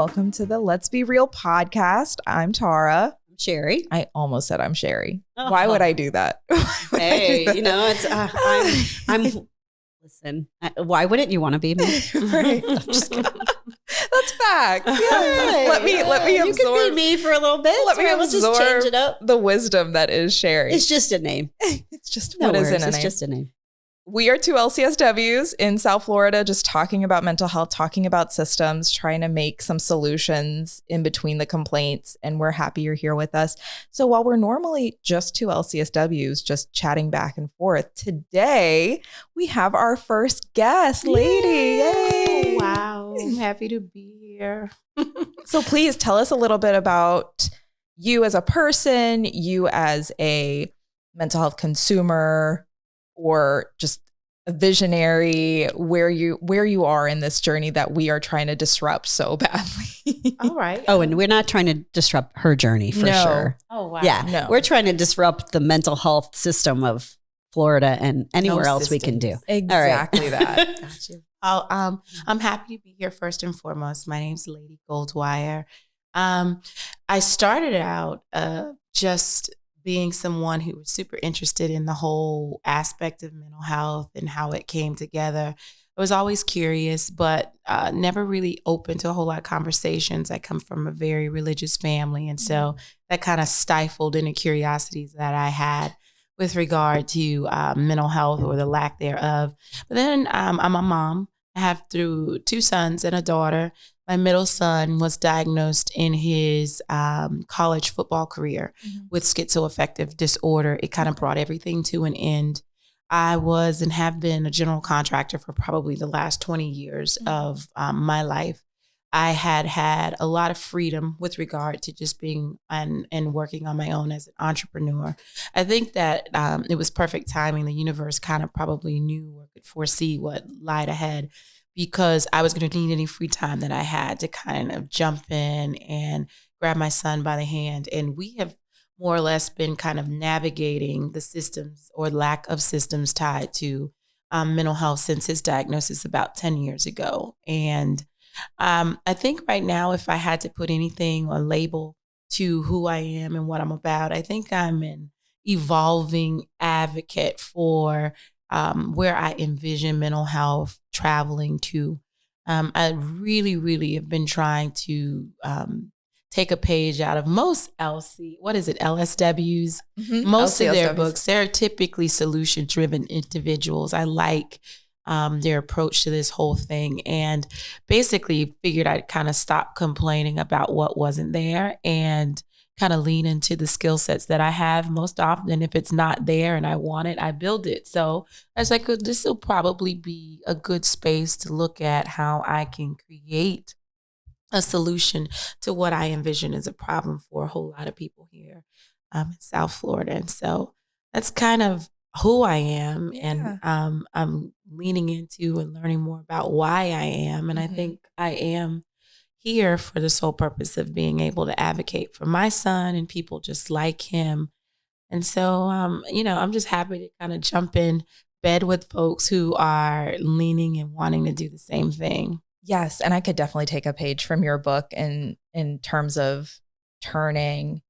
Welcome to the Let's Be Real podcast. I'm Tara. I'm Sheri. I almost said I'm Sheri. Why would I do that? Hey, it's listen. Why wouldn't you want to be me? Right. I'm just kidding. That's facts. Yeah. Let me You absorb. can be me for a little bit. Let me We'll absorb just change it up. the wisdom that is Sheri. It's just a name. It's just No what is worries. in a It's name. just a name. We are two LCSWs in South Florida, just talking about mental health, talking about systems, trying to make some solutions in between the complaints. And we're happy you're here with us. So while we're normally just two LCSWs, just chatting back and forth, today we have our first guest, Lady. Yay! Wow. I'm happy to be here. So please tell us a little bit about you as a person, you as a mental health consumer, or just a visionary, where you are in this journey that we are trying to disrupt so badly. All right. Oh, and we're not trying to disrupt her journey for No. sure. Oh, wow. Yeah, No. we're trying to disrupt the mental health system of Florida and anywhere else we can do. Exactly that. Got you. Oh, I'm happy to be here first and foremost. My name's Ladi Goldwire. I started out just being someone who was super interested in the whole aspect of mental health and how it came together. I was always curious, but never really open to a whole lot of conversations. I come from a very religious family, and so that kind of stifled any curiosities that I had with regard to mental health or the lack thereof. But then I'm a mom. I have two sons and a daughter. My middle son was diagnosed in his college football career with schizoaffective disorder. It kind of brought everything to an end. I was and have been a general contractor for probably the last 20 years of my life. I had a lot of freedom with regard to just being and working on my own as an entrepreneur. I think that it was perfect timing. The universe kind of probably knew or could foresee what lied ahead, because I was going to need any free time that I had to kind of jump in and grab my son by the hand. And we have more or less been kind of navigating the systems or lack of systems tied to mental health since his diagnosis about 10 years ago. And I think right now, if I had to put anything or label to who I am and what I'm about, I think I'm an evolving advocate for where I envision mental health traveling to. I really, really have been trying to take a page out of most LSWs. Most of their books. They're typically solution-driven individuals. I like their approach to this whole thing, and basically figured I'd kind of stop complaining about what wasn't there and kind of lean into the skill sets that I have. Most often, if it's not there and I want it, I build it. So I was like, this will probably be a good space to look at how I can create a solution to what I envision is a problem for a whole lot of people here in South Florida. And so that's kind of who I am. Yeah. And I'm leaning into and learning more about why I am. And I think I am here for the sole purpose of being able to advocate for my son and people just like him. And so, I'm just happy to kind of jump in bed with folks who are leaning and wanting to do the same thing. Yes. And I could definitely take a page from your book in terms of turning,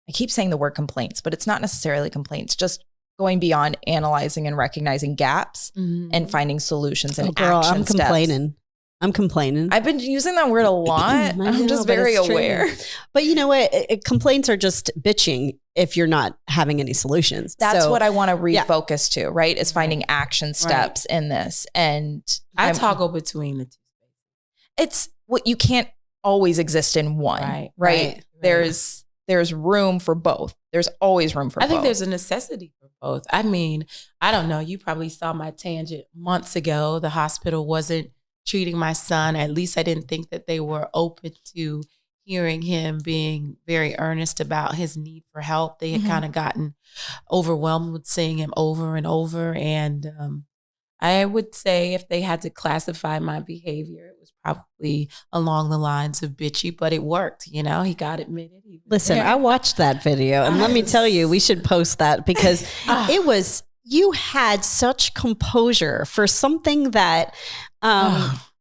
I keep saying the word complaints, but it's not necessarily complaints, just going beyond analyzing and recognizing gaps and finding solutions and action steps. I'm complaining. I've been using that word a lot. I'm just very aware. But you know what? Complaints are just bitching if you're not having any solutions. That's what I want to refocus to, right? Is finding action steps in this. And I toggle between the two. It's what you can't always exist in one, right? There's room for both. There's always room for both. I think there's a necessity for both. I mean, I don't know. You probably saw my tangent months ago. The hospital wasn't treating my son. At least I didn't think that they were open to hearing him being very earnest about his need for help. They had kind of gotten overwhelmed with seeing him over and over. And I would say if they had to classify my behavior, it was probably along the lines of bitchy, but it worked. He got admitted. Listen, I watched that video, and let me tell you, we should post that because you had such composure for something that,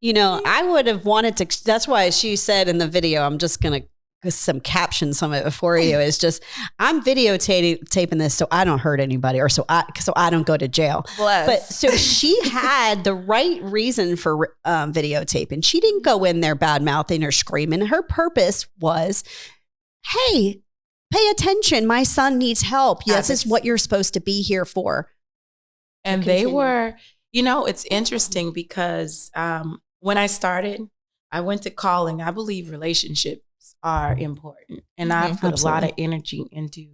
I would have wanted to. That's why she said in the video, I'm just going to some caption some of it for you, is just, I'm videotaping this so I don't hurt anybody, or so I don't go to jail. Bless. But so she had the right reason for videotaping. She didn't go in there bad mouthing or screaming. Her purpose was, hey, pay attention. My son needs help. This is what you're supposed to be here for. And they were, it's interesting because when I started, I went to calling. I believe relationships are important. And I've put a lot of energy into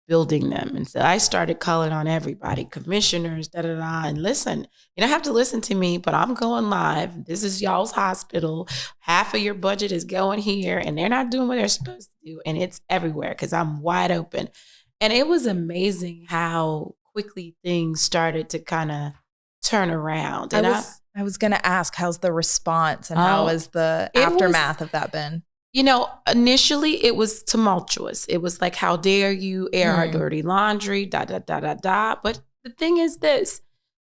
building them. And so I started calling on everybody, commissioners, and listen, you don't have to listen to me, but I'm going live. This is y'all's hospital. Half of your budget is going here, and they're not doing what they're supposed to do. And it's everywhere because I'm wide open. And it was amazing how quickly things started to kind of turn around. And I was going to ask, how's the response and how has the aftermath of that been? Initially it was tumultuous. It was like, how dare you air our dirty laundry, da, da, da, da, da. But the thing is this,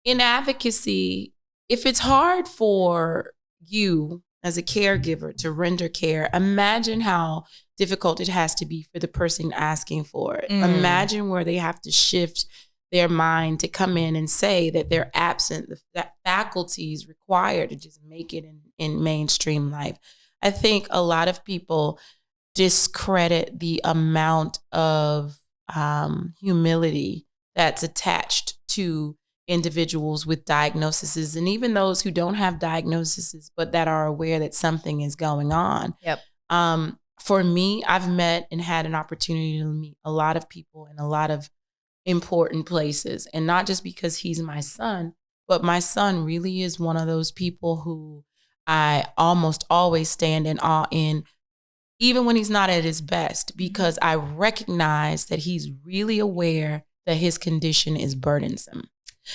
in advocacy, if it's hard for you as a caregiver to render care, imagine how difficult it has to be for the person asking for it. Imagine where they have to shift their mind to come in and say that they're absent, the faculties required to just make it in mainstream life. I think a lot of people discredit the amount of humility that's attached to individuals with diagnoses, and even those who don't have diagnoses, but that are aware that something is going on. Yep. For me, I've met and had an opportunity to meet a lot of people in a lot of important places, and not just because he's my son, but my son really is one of those people who I almost always stand in awe in, even when he's not at his best, because I recognize that he's really aware that his condition is burdensome.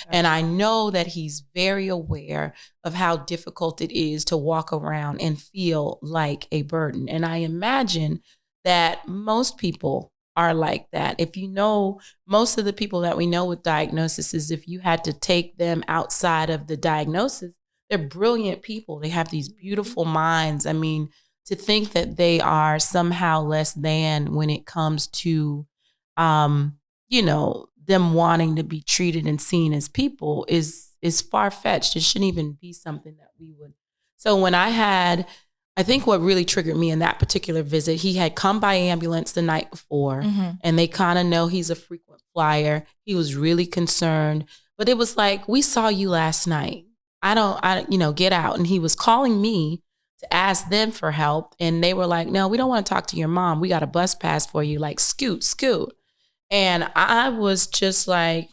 And I know that he's very aware of how difficult it is to walk around and feel like a burden. And I imagine that most people are like that. If you know, most of the people that we know with diagnoses, if you had to take them outside of the diagnosis, they're brilliant people. They have these beautiful minds. I mean, to think that they are somehow less than when it comes to, them wanting to be treated and seen as people is far-fetched. It shouldn't even be something that we would. So when I think what really triggered me in that particular visit, he had come by ambulance the night before, and they kind of know he's a frequent flyer. He was really concerned, but it was like, we saw you last night. Get out. And he was calling me to ask them for help. And they were like, no, we don't want to talk to your mom. We got a bus pass for you. Like, scoot. And I was just like,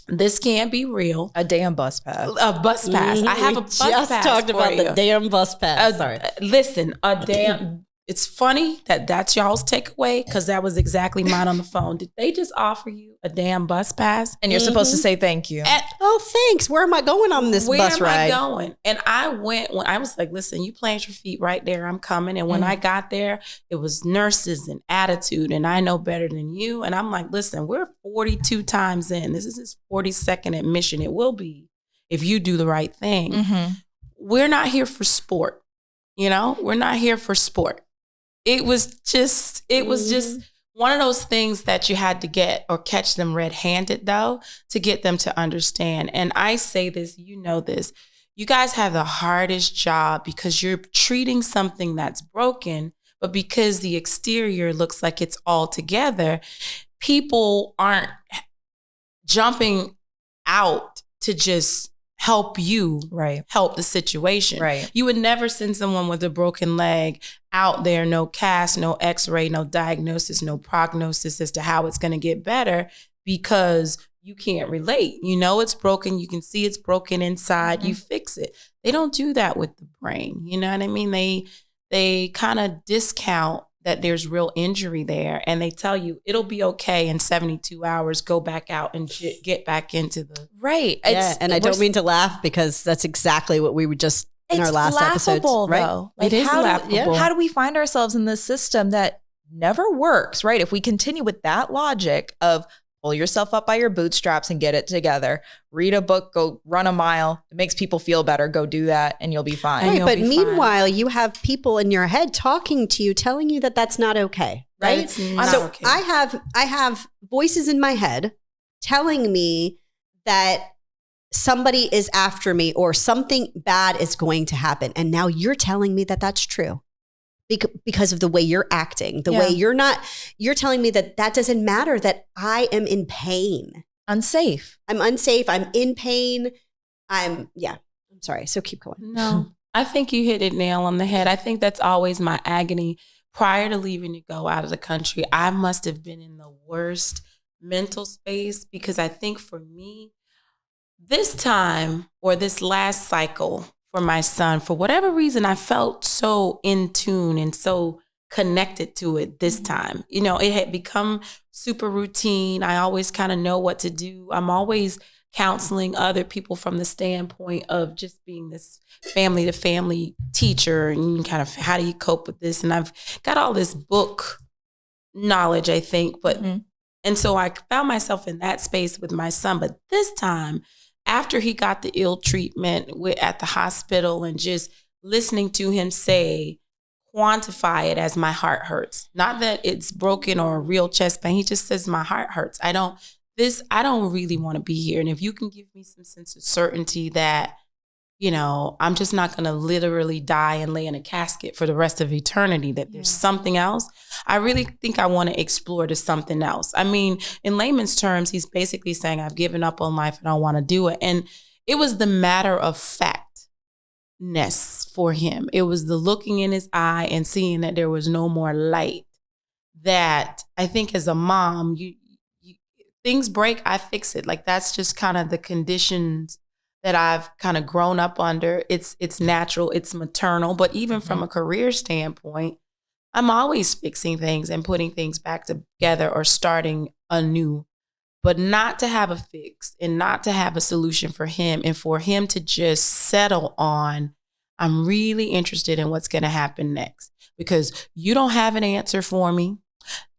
this can't be real. A damn bus pass. A bus pass. I have a bus pass. Just talked about the damn bus pass. Sorry. Listen, a damn. It's funny that that's y'all's takeaway, because that was exactly mine on the phone. Did they just offer you a damn bus pass? And you're supposed to say thank you. Thanks. Where am I going on this bus ride? Where am I going? And I went, when I was like, listen, you plant your feet right there. I'm coming. And when I got there, it was nurses and attitude, and I know better than you. And I'm like, listen, we're 42 times in. This is his 42nd admission. It will be if you do the right thing. We're not here for sport. We're not here for sport. It was just one of those things that you had to get or catch them red-handed, though, to get them to understand. And I say this, this, you guys have the hardest job because you're treating something that's broken, but because the exterior looks like it's all together, people aren't jumping out to just help you help the situation. Right. You would never send someone with a broken leg out there, no cast, no x-ray, no diagnosis, no prognosis as to how it's going to get better, because you can't relate. It's broken. You can see it's broken inside. You fix it. They don't do that with the brain. You know what I mean? They kind of discount that there's real injury there, and they tell you it'll be okay in 72 hours, go back out and get back into the... Right. And I don't mean to laugh, because that's exactly what we were just in our last episode. Though. Right? Like, it is laughable. How do we find ourselves in this system that never works, right? If we continue with that logic of pull yourself up by your bootstraps and get it together. Read a book, go run a mile. It makes people feel better. Go do that and you'll be fine. Right, you'll but be meanwhile, you have people in your head talking to you, telling you that that's not okay, right? It's not So okay. I have voices in my head telling me that somebody is after me or something bad is going to happen. And now you're telling me that that's true because of the way you're acting, the way you're telling me that doesn't matter, that I am in pain. Unsafe. I'm unsafe. I'm in pain. I'm sorry. So keep going. No, I think you hit it nail on the head. I think that's always my agony. Prior to leaving to go out of the country, I must have been in the worst mental space, because I think for me, this time or this last cycle for my son, for whatever reason, I felt so in tune and so connected to it this time. You know, it had become super routine. I always kind of know what to do. I'm always counseling other people from the standpoint of just being this family to family teacher and kind of how do you cope with this? And I've got all this book knowledge, I think, but and so I found myself in that space with my son. But this time, after he got the ill treatment at the hospital and just listening to him say, quantify it as my heart hurts. Not that it's broken or a real chest pain. He just says my heart hurts. I don't really want to be here. And if you can give me some sense of certainty that, you know, I'm just not going to literally die and lay in a casket for the rest of eternity, that there's something else. I really think I want to explore to something else. I mean, in layman's terms, he's basically saying, I've given up on life and I want to do it. And it was the matter of factness for him. It was the looking in his eye and seeing that there was no more light, that I think as a mom, you things break, I fix it. Like that's just kind of the conditions that I've kind of grown up under. It's natural, it's maternal, but even from a career standpoint, I'm always fixing things and putting things back together or starting anew, but not to have a fix and not to have a solution for him, and for him to just settle on, I'm really interested in what's going to happen next, because you don't have an answer for me.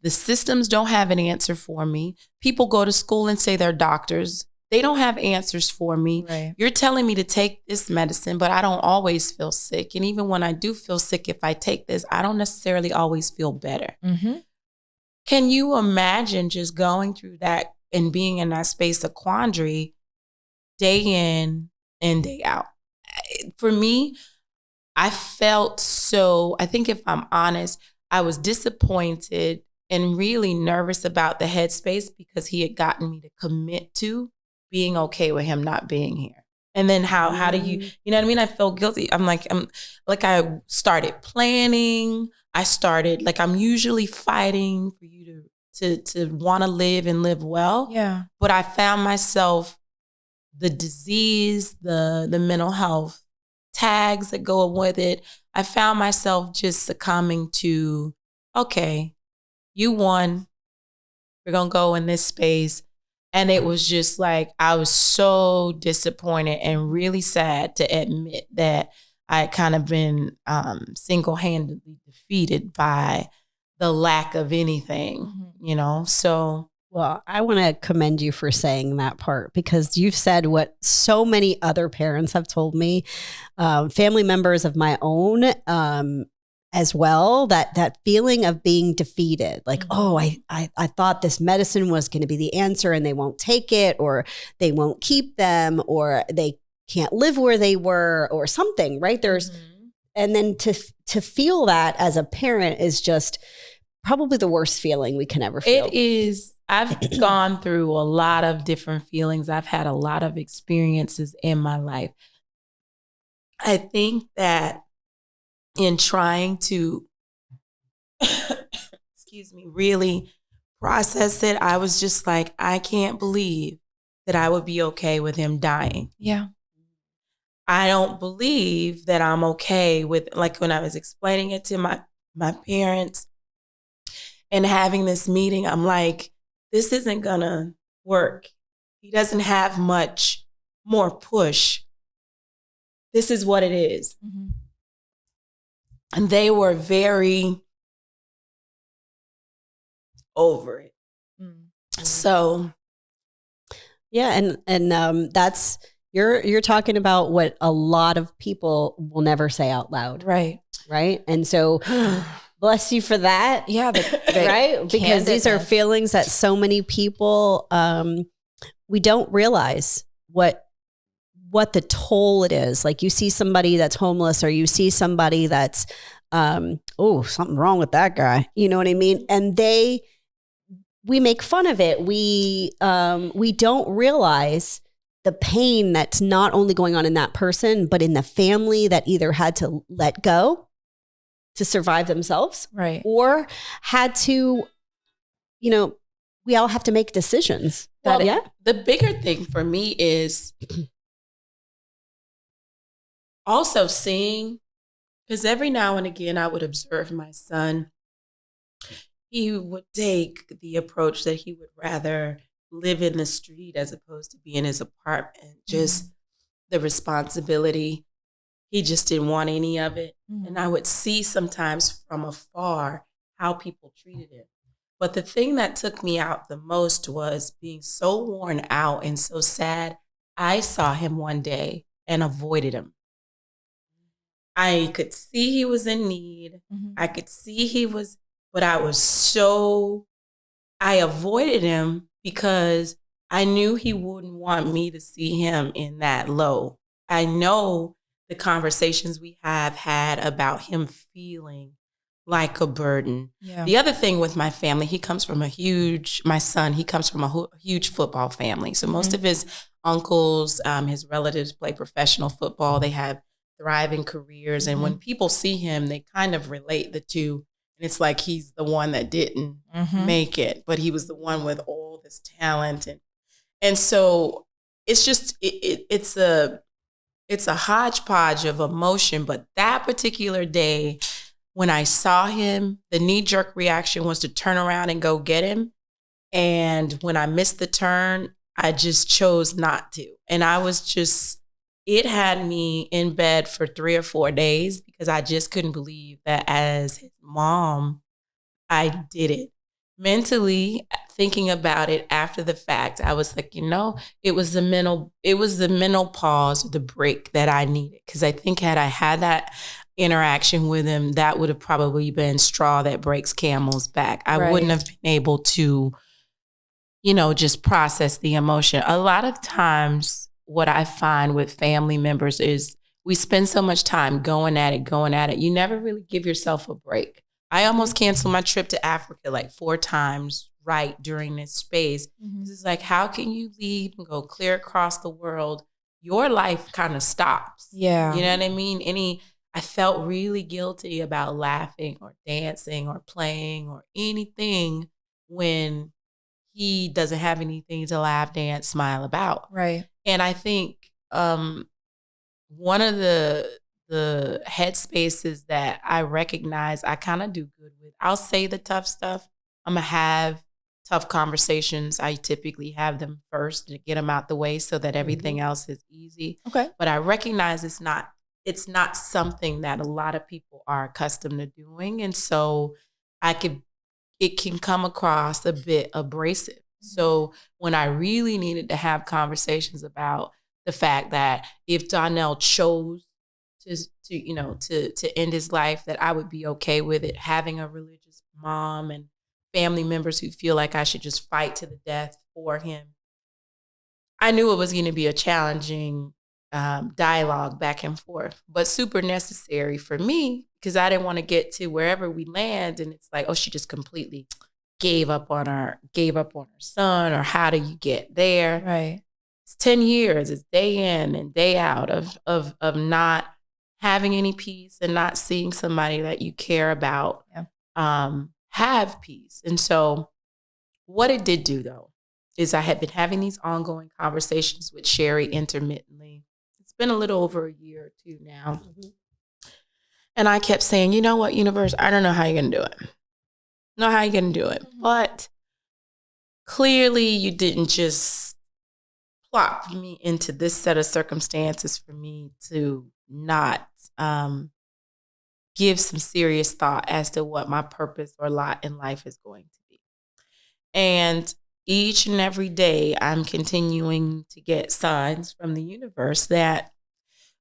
The systems don't have an answer for me. People go to school and say they're doctors. They don't have answers for me. Right. You're telling me to take this medicine, but I don't always feel sick. And even when I do feel sick, if I take this, I don't necessarily always feel better. Can you imagine just going through that and being in that space of quandary day in and day out? For me, I felt so, I think if I'm honest, I was disappointed and really nervous about the headspace, because he had gotten me to commit to being okay with him not being here. And then how do you know what I mean? I felt guilty. I started planning. I'm usually fighting for you to want to live and live well. Yeah. But I found myself, the disease, the mental health tags that go with it, I found myself just succumbing to, okay, you won. We're going to go in this space. And it was just like, I was so disappointed and really sad to admit that I had kind of been single-handedly defeated by the lack of anything, you know? So. Well, I want to commend you for saying that part, because you've said what so many other parents have told me, family members of my own as well, that feeling of being defeated. Like, oh, I thought this medicine was going to be the answer and they won't take it, or they won't keep them, or they can't live where they were, or something, right? And then to feel that as a parent is just probably the worst feeling we can ever feel. It is. I've gone through a lot of different feelings. I've had a lot of experiences in my life. I think that in trying to, really process it, I was just like, I can't believe that I would be okay with him dying. Yeah. I don't believe that I'm okay with, like when I was explaining it to my parents and having this meeting, I'm like, this isn't gonna work. He doesn't have much more push. This is what it is. And they were very over it. So yeah, and that's you're talking about what a lot of people will never say out loud, Right. And so bless you for that. Yeah. Right? Because these are feelings that so many people, we don't realize what the toll it is. Like you see somebody that's homeless, or you see somebody that's, something wrong with that guy. You know what I mean? And we make fun of it. We don't realize the pain that's not only going on in that person, but in the family that either had to let go to survive themselves, right, or had to, we all have to make decisions. The bigger thing for me is also seeing, because every now and again I would observe my son. He would take the approach that he would rather live in the street as opposed to be in his apartment. Just the responsibility. He just didn't want any of it. And I would see sometimes from afar how people treated him. But the thing that took me out the most was being so worn out and so sad. I saw him one day and avoided him. I could see he was in need. I could see but I avoided him because I knew he wouldn't want me to see him in that low. I know the conversations we have had about him feeling like a burden. Yeah. The other thing with my family, he comes from a huge football family. So most of his uncles, his relatives play professional football. They have thriving careers. And when people see him, they kind of relate the two. And it's like he's the one that didn't make it, but he was the one with all this talent. And so it's just, it's a hodgepodge of emotion. But that particular day, when I saw him, the knee-jerk reaction was to turn around and go get him. And when I missed the turn, I just chose not to. And it had me in bed for 3 or 4 days because I just couldn't believe that as his mom, I did it. Mentally, thinking about it after the fact, I was like, it was the mental pause, the break that I needed. Because I think had I had that interaction with him, that would have probably been straw that breaks camel's back. I wouldn't have been able to, just process the emotion. A lot of times, what I find with family members is we spend so much time going at it. You never really give yourself a break. I almost canceled my trip to Africa like 4 times right during this space. It's like, how can you leave and go clear across the world? Your life kind of stops. Yeah. You know what I mean? I felt really guilty about laughing or dancing or playing or anything when he doesn't have anything to laugh, dance, smile about. Right. And I think one of the headspaces that I recognize I kind of do good with, I'll say the tough stuff. I'm going to have tough conversations. I typically have them first to get them out the way so that everything else is easy. Okay. But I recognize it's not something that a lot of people are accustomed to doing. And so it can come across a bit abrasive. So when I really needed to have conversations about the fact that if Donnell chose to end his life, that I would be okay with it, having a religious mom and family members who feel like I should just fight to the death for him. I knew it was going to be a challenging dialogue back and forth, but super necessary for me because I didn't want to get to wherever we land and it's like, oh, she just completely gave up on her son, or how do you get there? Right. It's 10 years, it's day in and day out of not having any peace and not seeing somebody that you care about have peace. And so what it did do though, is I had been having these ongoing conversations with Sheri intermittently. It's been a little over a year or 2 now. And I kept saying, you know what, universe, I don't know how you're going to do it. Know how you're going to do it. But clearly you didn't just plop me into this set of circumstances for me to not give some serious thought as to what my purpose or lot in life is going to be. And each and every day, I'm continuing to get signs from the universe that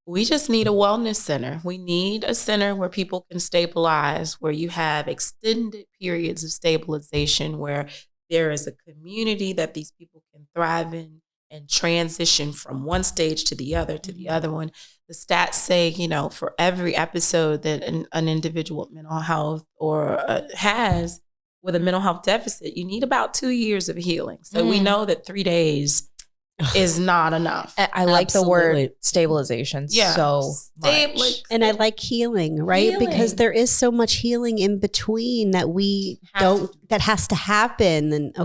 we just need a wellness center. We need a center where people can stabilize, where you have extended periods of stabilization, where there is a community that these people can thrive in and transition from one stage to the other one. The stats say, for every episode that an individual with mental health or has with a mental health deficit, you need about 2 years of healing. So we know that 3 days is not enough. I like the word stabilization so much. And I like healing, right? Because there is so much healing in between that that has to happen. And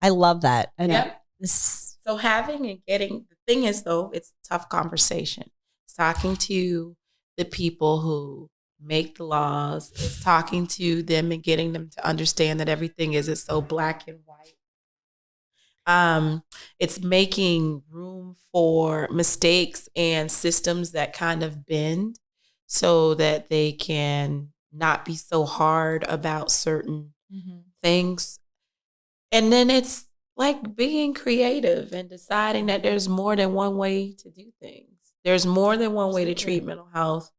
I love that. And so having and getting, the thing is though, it's a tough conversation. It's talking to the people who make the laws. It's talking to them and getting them to understand that everything isn't so black and white. It's making room for mistakes and systems that kind of bend so that they can not be so hard about certain things. And then it's like being creative and deciding that there's more than one way to do things. There's more than one way to treat mental health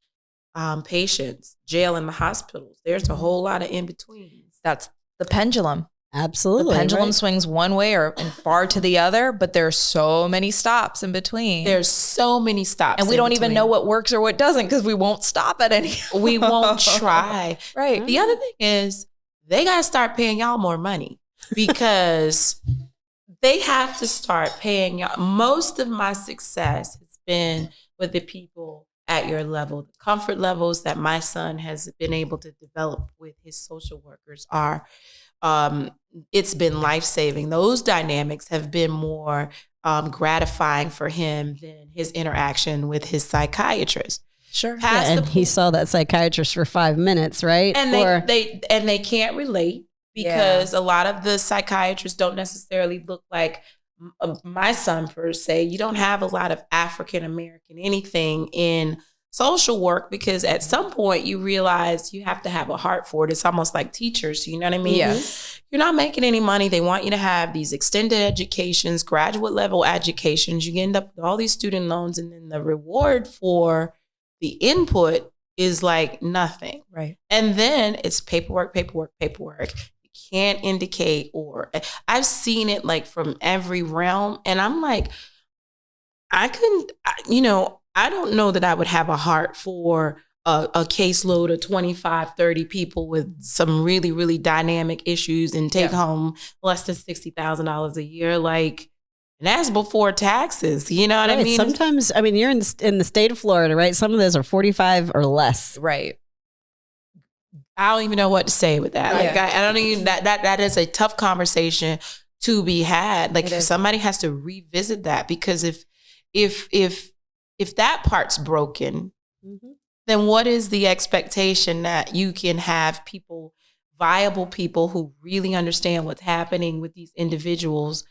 patients, jail and the hospitals. There's a whole lot of in-betweens. That's the pendulum. Absolutely. The pendulum swings one way and far to the other, but there's so many stops in between. There's so many stops. And we don't even know what works or what doesn't because we won't stop at any. We won't try. Right. The other thing is they got to start paying y'all more money because they have to start paying y'all. Most of my success has been with the people at your level. The comfort levels that my son has been able to develop with his social workers are it's been life-saving. Those dynamics have been more gratifying for him than his interaction with his psychiatrist. Sure. And he saw that psychiatrist for 5 minutes, right? And they can't relate because a lot of the psychiatrists don't necessarily look like my son per se. You don't have a lot of African-American anything in social work because at some point you realize you have to have a heart for it. It's almost like teachers, you know what I mean? Yes. You're not making any money. They want you to have these extended educations, graduate level educations. You end up with all these student loans and then the reward for the input is like nothing. Right. And then it's paperwork. You can't indicate or I've seen it like from every realm and I'm like, I don't know that I would have a heart for a caseload of 25, 30 people with some really, really dynamic issues and take home less than $60,000 a year. Like, and that's before taxes. You know what I mean? Sometimes, you're in the state of Florida, right? Some of those are 45 or less. Right. I don't even know what to say with that. Like, Yeah. I don't even, that is a tough conversation to be had. Like somebody has to revisit that because if that part's broken, then what is the expectation that you can have viable people who really understand what's happening with these individuals?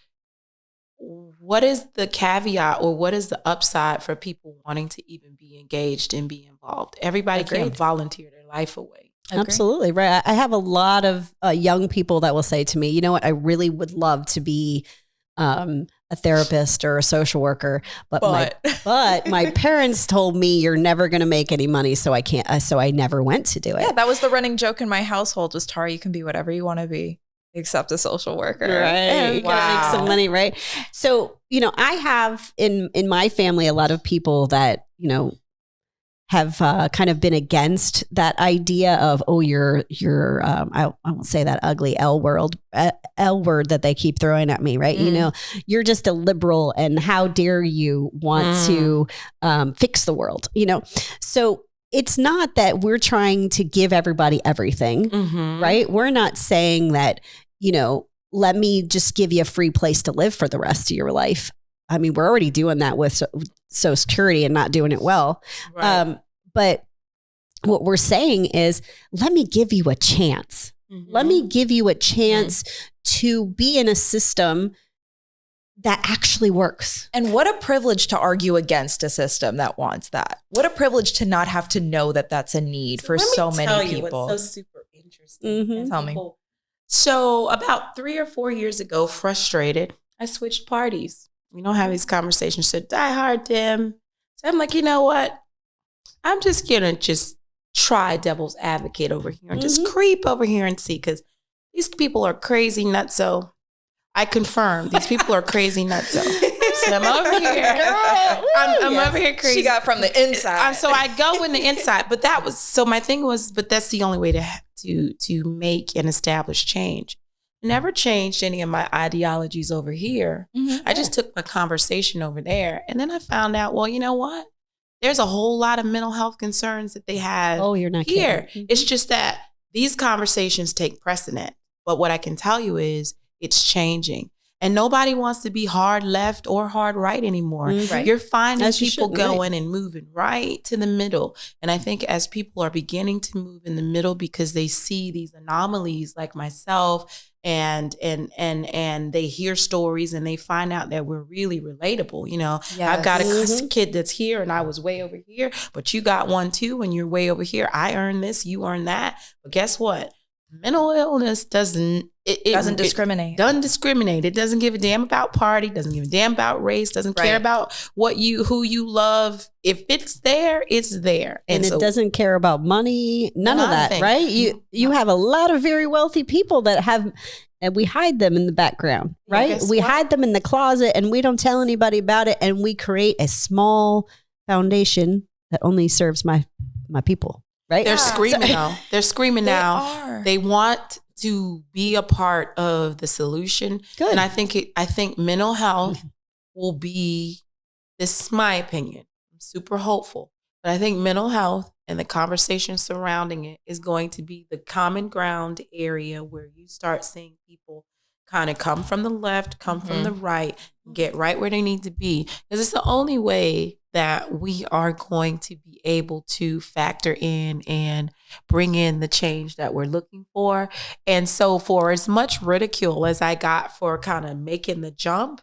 What is the caveat or what is the upside for people wanting to even be engaged and be involved? Everybody can't volunteer their life away. Absolutely. Right. I have a lot of young people that will say to me, you know what, I really would love to be a therapist or a social worker, but my parents told me you're never going to make any money, so I can't. So I never went to do it. Yeah, that was the running joke in my household. Was Tara, you can be whatever you want to be, except a social worker. Right, gotta make some money, right? So I have in my family a lot of people that have kind of been against that idea of, you're I won't say that ugly L word that they keep throwing at me, right? You're just a liberal and how dare you want to fix the world, So it's not that we're trying to give everybody everything, right? We're not saying that, let me just give you a free place to live for the rest of your life. We're already doing that with Social Security and not doing it well. Right. But what we're saying is, let me give you a chance. Let me give you a chance to be in a system that actually works. And what a privilege to argue against a system that wants that. What a privilege to not have to know that that's a need for so many people. What's so super interesting. Tell me. So about 3 or 4 years ago, frustrated, I switched parties. We don't have these conversations. So Die Hard, Tim. So I'm like, you know what? I'm just going to just try devil's advocate over here and just creep over here and see, because these people are crazy nutso. I confirm these people are crazy nutso. So I'm over here. I'm over here crazy. She got from the inside. So I go in the inside, but my thing was, but that's the only way to make and establish change. Never changed any of my ideologies over here. I just took my conversation over there. And then I found out, well, you know what? There's a whole lot of mental health concerns that they have you're not here. kidding. It's just that these conversations take precedent. But what I can tell you is it's changing. And nobody wants to be hard left or hard right anymore. Right. You're finding As you people should, going and moving right to the middle. And I think as people are beginning to move in the middle because they see these anomalies like myself and they hear stories and they find out that we're really relatable. You know, I've got a kid that's here and I was way over here, but you got one too and you're way over here. I earn this, you earn that. But guess what? Mental illness doesn't discriminate. It doesn't discriminate. It doesn't give a damn about party, doesn't give a damn about race, doesn't care about who you love. If it's there, it's there. And it doesn't care about money, none of that, right? You have a lot of very wealthy people that have, and we hide them in the background, right? We hide them in the closet and we don't tell anybody about it. And we create a small foundation that only serves my people. Right? They're screaming now. They're screaming now. They want to be a part of the solution. Good. And I think mental health will be, this is my opinion, I'm super hopeful, but I think mental health and the conversation surrounding it is going to be the common ground area where you start seeing people kind of come from the left, come from the right, get right where they need to be. Because it's the only way that we are going to be able to factor in and bring in the change that we're looking for. And so for as much ridicule as I got for kind of making the jump,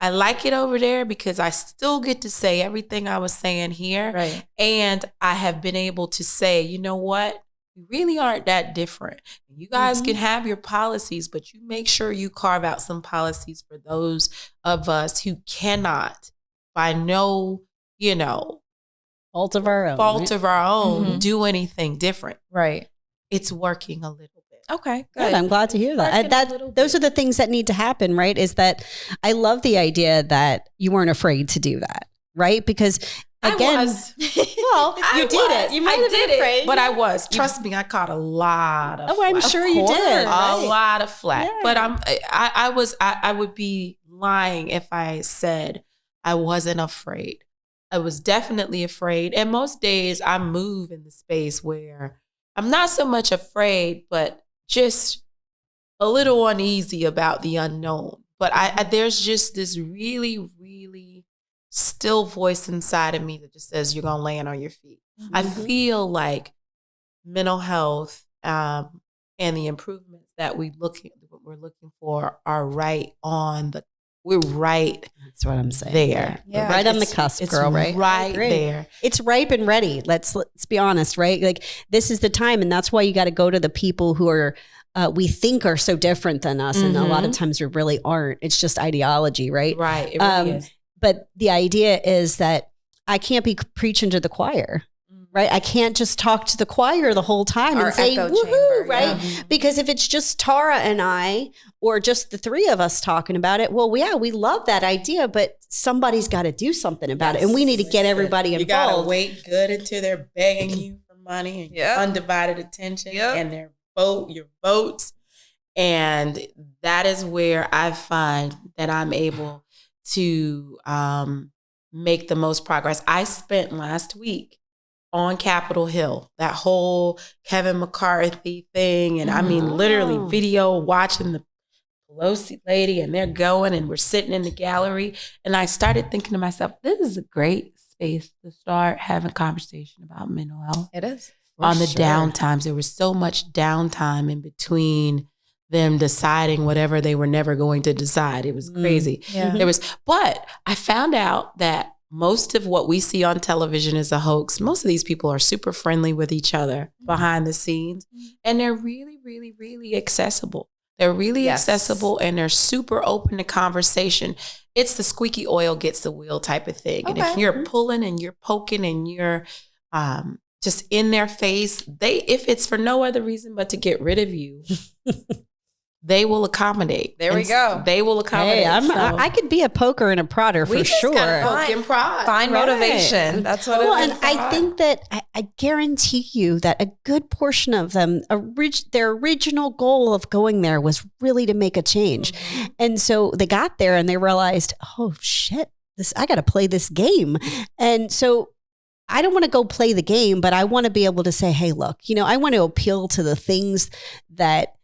I like it over there because I still get to say everything I was saying here. Right. And I have been able to say, you know what? We really aren't that different. You guys can have your policies, but you make sure you carve out some policies for those of us who cannot, by no, fault of our own, do anything different. Right. It's working a little bit. Okay, good. I'm glad to hear that. Those are the things that need to happen, right? Is that I love the idea that you weren't afraid to do that, right? Because again, you did it. You might have been afraid, but I was. Trust me, I caught a lot of. I'm sure you did. A lot of flack, but I would be lying if I said I wasn't afraid. I was definitely afraid, and most days I move in the space where I'm not so much afraid, but just a little uneasy about the unknown. But there's just this really, really still voice inside of me that just says you're gonna land on your feet. I feel like mental health and the improvements that we're looking for are right on the. We're right. That's what I'm saying. There, yeah. Right on the cusp, girl. Right, right there. It's ripe and ready. Let's be honest, right? Like this is the time, and that's why you got to go to the people who are. We think are so different than us, and a lot of times we really aren't. It's just ideology, right? Right. It really is. But the idea is that I can't be preaching to the choir. Right. I can't just talk to the choir the whole time and say, woohoo, right? Yeah. Because if it's just Tara and I, or just the three of us talking about it, well, yeah, we love that idea, but somebody's got to do something about it. And we need to get everybody involved. You got to wait good until they're begging you for money and your undivided attention and your votes. And that is where I find that I'm able to make the most progress. I spent last week on Capitol Hill, that whole Kevin McCarthy thing. And I mean, literally video watching the Pelosi lady and they're going and we're sitting in the gallery. And I started thinking to myself, this is a great space to start having conversation about mental health. It is. On the downtimes. There was so much downtime in between them deciding whatever they were never going to decide. It was crazy. Yeah. But I found out that most of what we see on television is a hoax. Most of these people are super friendly with each other behind the scenes, and they're really, really, really accessible. They're really accessible, and they're super open to conversation. It's the squeaky oil gets the wheel type of thing. Okay. And if you're pulling and you're poking and you're just in their face, if it's for no other reason but to get rid of you, they will accommodate. There we go. They will accommodate. Hey, I could be a poker and a prodder for sure. Poke and prod. Find motivation. That's what it is. And I think that I guarantee you that a good portion of them, their original goal of going there was really to make a change. Mm-hmm. And so they got there and they realized, oh shit, I got to play this game. And so I don't want to go play the game, but I want to be able to say, hey, look, I want to appeal to the things that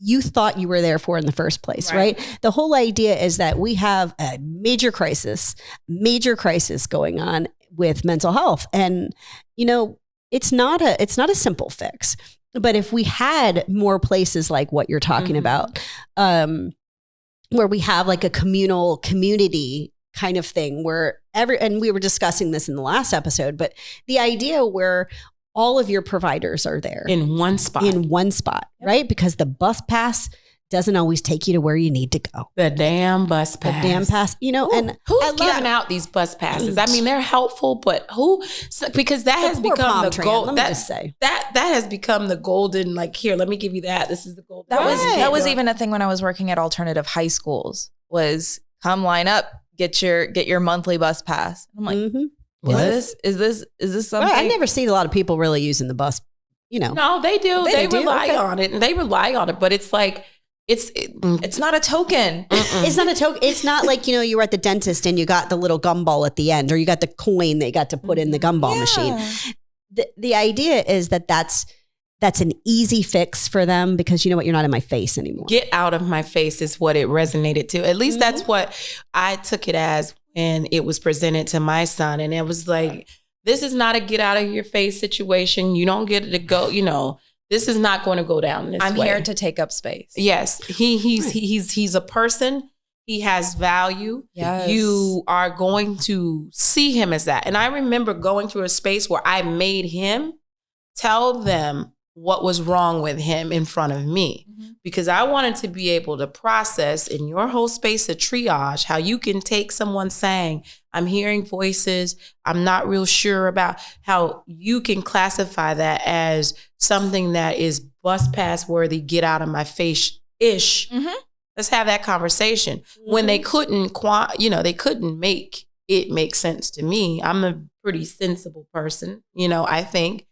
you thought you were there for in the first place, right? The whole idea is that we have a major crisis going on with mental health. And, it's not a simple fix, but if we had more places like what you're talking about, where we have like a community kind of thing where and we were discussing this in the last episode, but the idea where all of your providers are there in one spot, right? Because the bus pass doesn't always take you to where you need to go. The damn bus pass. And who's giving out these bus passes? I mean, they're helpful, but who? Because that has become the gold. Let me just say that has become the golden. Like, here, let me give you that. This is the golden. That was even a thing when I was working at alternative high schools. Was come line up, get your monthly bus pass. I'm like. Mm-hmm. Is this something? Well, I've never seen a lot of people really using the bus, No, they do. They rely on it, and they rely on it. But it's like it's not a token. It's not a token. It's not like you were at the dentist and you got the little gumball at the end, or you got the coin that you got to put in the gumball machine. The idea is that's an easy fix for them because you know what, you're not in my face anymore. Get out of my face is what it resonated to. At least that's what I took it as. And it was presented to my son. And it was like, this is not a get out of your face situation. You don't get to go, this is not going to go down this way. I'm here to take up space. Yes. He's a person. He has value. Yes. You are going to see him as that. And I remember going through a space where I made him tell them what was wrong with him in front of me. Because I wanted to be able to process in your whole space of triage how you can take someone saying, I'm hearing voices, I'm not real sure about, how you can classify that as something that is bus pass worthy, get out of my face-ish. Let's have that conversation. When they couldn't, they couldn't make it make sense to me. I'm a pretty sensible person, I think.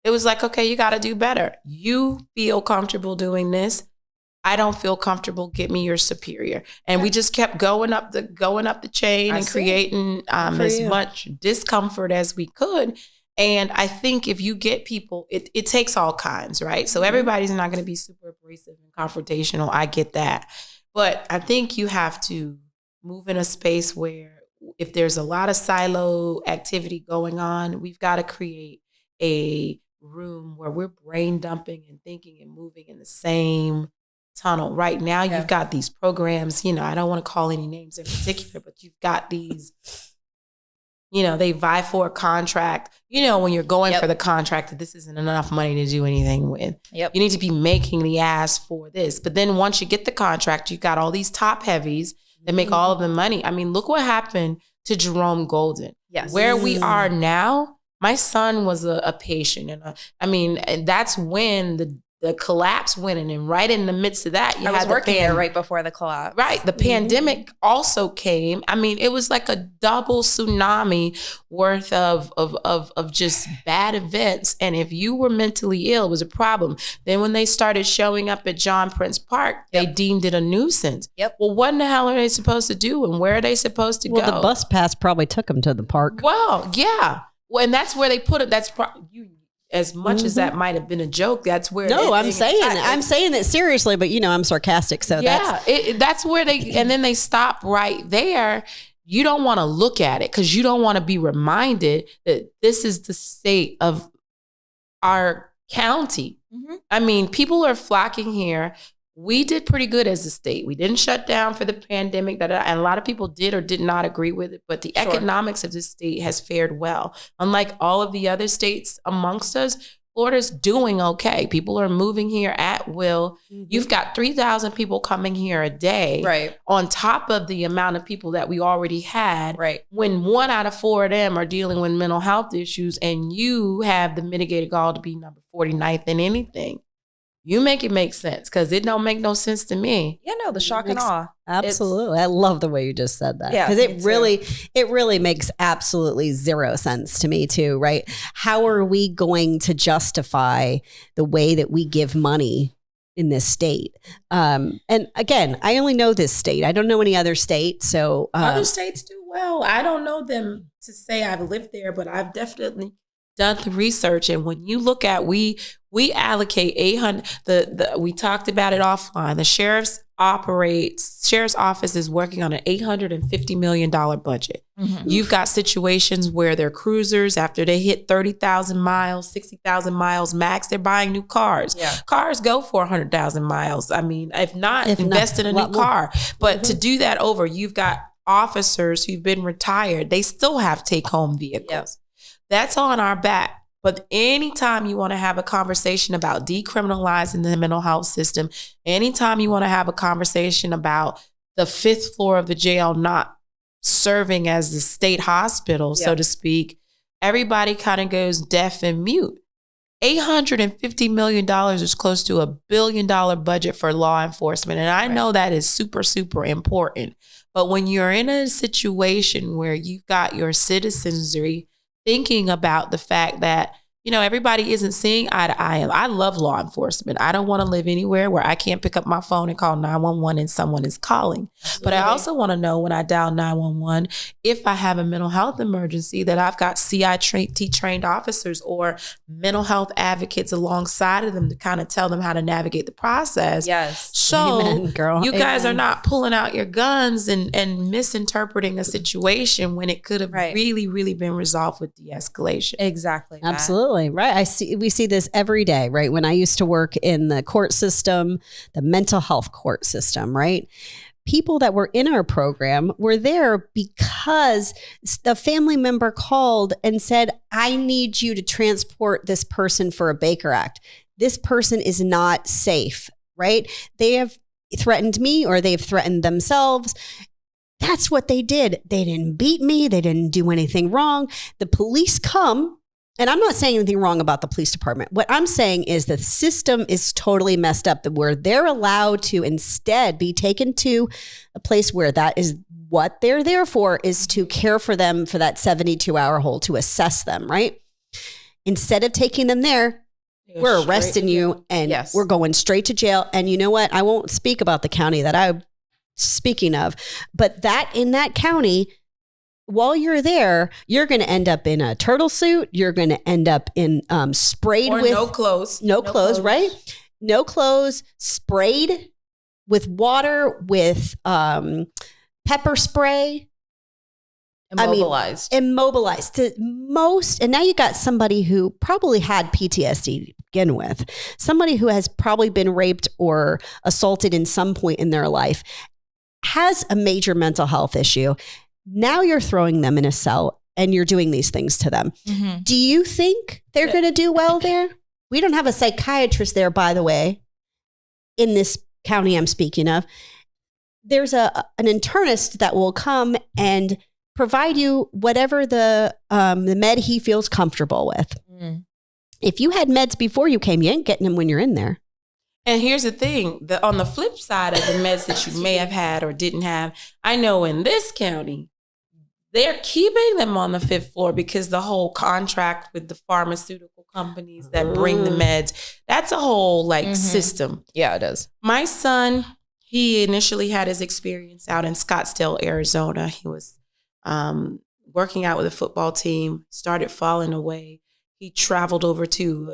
It was like, okay, you got to do better. You feel comfortable doing this. I don't feel comfortable. Get me your superior. And we just kept going up the chain and creating as much discomfort as we could. And I think if you get people, it takes all kinds, right? So everybody's not going to be super abrasive and confrontational. I get that. But I think you have to move in a space where if there's a lot of silo activity going on, we've got to create a room where we're brain dumping and thinking and moving in the same tunnel. Right now, you've got these programs, I don't want to call any names in particular, but you've got these, they vie for a contract, when you're going for the contract that this isn't enough money to do anything with. You need to be making the ask for this. But then once you get the contract, you've got all these top heavies that make all of the money. I mean, look what happened to Jerome Golden. Yes. Where we are now, my son was a patient. And that's when the collapse went in. And right in the midst of that, I was working there right before the collapse. Right. The pandemic also came. I mean, it was like a double tsunami worth of just bad events. And if you were mentally ill, it was a problem. Then when they started showing up at John Prince Park, they deemed it a nuisance. Well, what in the hell are they supposed to do? And where are they supposed to go? Well, the bus pass probably took them to the park. Well, yeah. Well, and that's where they put it. That's as much as that might have been a joke. That's where. No, I'm saying it seriously, but I'm sarcastic. So that's where and then they stop right there. You don't want to look at it because you don't want to be reminded that this is the state of our county. I mean, people are flocking here. We did pretty good as a state. We didn't shut down for the pandemic, and a lot of people did or did not agree with it. But the economics of this state has fared well. Unlike all of the other states amongst us, Florida's doing okay. People are moving here at will. You've got 3,000 people coming here a day, Right. on top of the amount of people that we already had. Right. When 1 out of 4 of them are dealing with mental health issues, and you have the mitigated gall to be number 49th in anything. You make it make sense, because it don't make no sense to me. Yeah, no, the shock and awe. Absolutely. I love the way you just said that. Yeah, Because it really makes absolutely zero sense to me too, right? How are we going to justify the way that we give money in this state? And again, I only know this state. I don't know any other state. So Other states do well. I don't know them to say I've lived there, but I've definitely done the research. And when you look at, we allocate 800, we talked about it offline. The sheriff's office is working on an $850 million budget. Mm-hmm. You've got situations where their cruisers, after they hit 30,000 miles, 60,000 miles max, they're buying new cars. Yeah. Cars go for 100,000 miles. I mean, if not invest in a new car. But to do that over, you've got officers who've been retired. They still have take-home vehicles. Yep. That's on our back. But anytime you want to have a conversation about decriminalizing the mental health system, anytime you want to have a conversation about the 5th floor of the jail not serving as the state hospital, so to speak, everybody kind of goes deaf and mute. $850 million is close to $1 billion budget for law enforcement. And I know that is super, super important. But when you're in a situation where you've got your citizenry thinking about the fact that, you know, everybody isn't seeing eye to eye. I love law enforcement. I don't want to live anywhere where I can't pick up my phone and call 911 and someone is calling. Absolutely. But I also want to know when I dial 911, if I have a mental health emergency, that I've got CIT trained officers or mental health advocates alongside of them to kind of tell them how to navigate the process. Yes. So Amen, girl. You guys are not pulling out your guns and misinterpreting a situation when it could have really, really been resolved with de-escalation. Exactly. Absolutely. Right. We see this every day, right? When I used to work in the court system, the mental health court system, right? People that were in our program were there because the family member called and said, I need you to transport this person for a Baker Act. This person is not safe, right? They have threatened me or they've threatened themselves. That's what they did. They didn't beat me. They didn't do anything wrong. The police come. And I'm not saying anything wrong about the police department. What I'm saying is the system is totally messed up, where they're allowed to instead be taken to a place where that is what they're there for, is to care for them for that 72-hour hold, to assess them, right? Instead of taking them there, we're arresting you and we're going straight to jail. And you know what? I won't speak about the county that I'm speaking of, but that in that county, while you're there, you're going to end up in a turtle suit. You're going to end up in sprayed with no clothes, right? No clothes, sprayed with water, with pepper spray. Immobilized. Immobilized to most. And now you got somebody who probably had PTSD to begin with, somebody who has probably been raped or assaulted in some point in their life, has a major mental health issue. Now you're throwing them in a cell and you're doing these things to them. Mm-hmm. Do you think they're going to do well there? We don't have a psychiatrist there, by the way, in this county I'm speaking of. There's an internist that will come and provide you whatever the med he feels comfortable with. Mm. If you had meds before you came, you ain't getting them when you're in there. And here's the thing, on the flip side of the meds that you may have had or didn't have, I know in this county, they're keeping them on the 5th floor because the whole contract with the pharmaceutical companies that bring the meds, that's a whole system. Yeah, it is. My son, he initially had his experience out in Scottsdale, Arizona. He was working out with a football team, started falling away. He traveled over to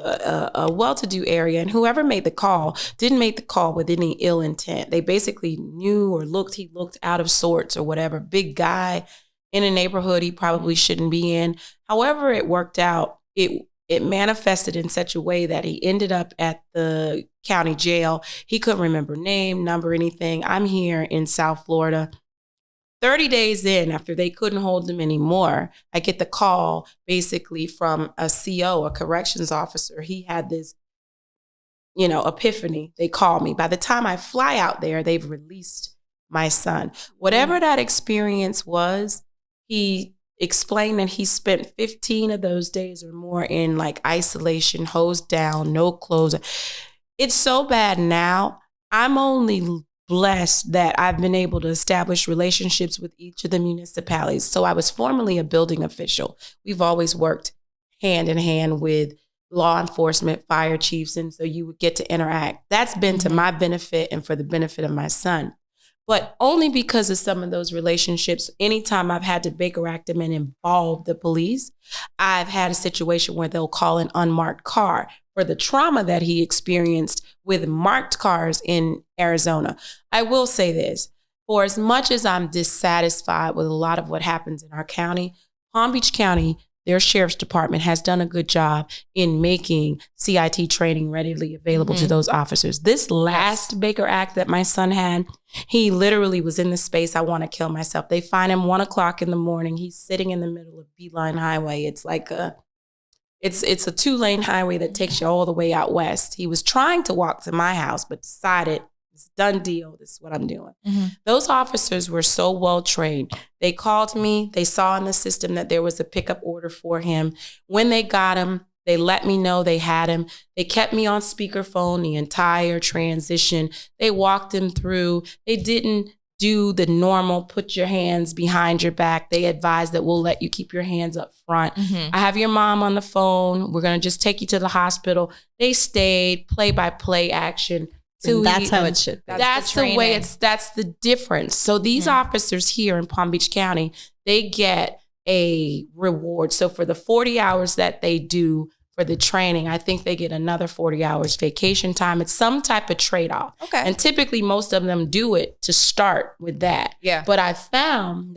a well-to-do area, and whoever made the call didn't make the call with any ill intent. They basically knew or he looked out of sorts or whatever. Big guy in a neighborhood he probably shouldn't be in. However it worked out, it manifested in such a way that he ended up at the county jail. He couldn't remember name, number, anything. I'm here in South Florida. 30 days in, after they couldn't hold him anymore, I get the call basically from a CO, a corrections officer. He had this, epiphany. They call me. By the time I fly out there, they've released my son. Whatever that experience was, he explained that he spent 15 of those days or more in like isolation, hosed down, no clothes. It's so bad now. I'm only blessed that I've been able to establish relationships with each of the municipalities. So I was formerly a building official. We've always worked hand in hand with law enforcement, fire chiefs, and so you would get to interact. That's been to my benefit and for the benefit of my son. But only because of some of those relationships, anytime I've had to Baker Act them and involve the police, I've had a situation where they'll call an unmarked car for the trauma that he experienced with marked cars in Arizona. I will say this, for as much as I'm dissatisfied with a lot of what happens in our county, Palm Beach County, their sheriff's department has done a good job in making CIT training readily available to those officers. This last Baker Act that my son had, he literally was in the space, I want to kill myself. They find him 1:00 in the morning. He's sitting in the middle of Beeline Highway. It's like it's a 2-lane highway that takes you all the way out west. He was trying to walk to my house, but decided, it's a done deal. This is what I'm doing. Those officers were so well trained. They called me. They saw in the system that there was a pickup order for him. When they got him, they let me know they had him. They kept me on speakerphone the entire transition. They walked him through. They didn't do the normal, put your hands behind your back. They advised that we'll let you keep your hands up front. I have your mom on the phone. We're going to just take you to the hospital. They stayed, play-by-play action. And that's how it should be. That's the way that's the difference. So these officers here in Palm Beach County, they get a reward. So for the 40 hours that they do for the training, I think they get another 40 hours vacation time. It's some type of trade-off. Okay. And typically most of them do it to start with that. Yeah. But I found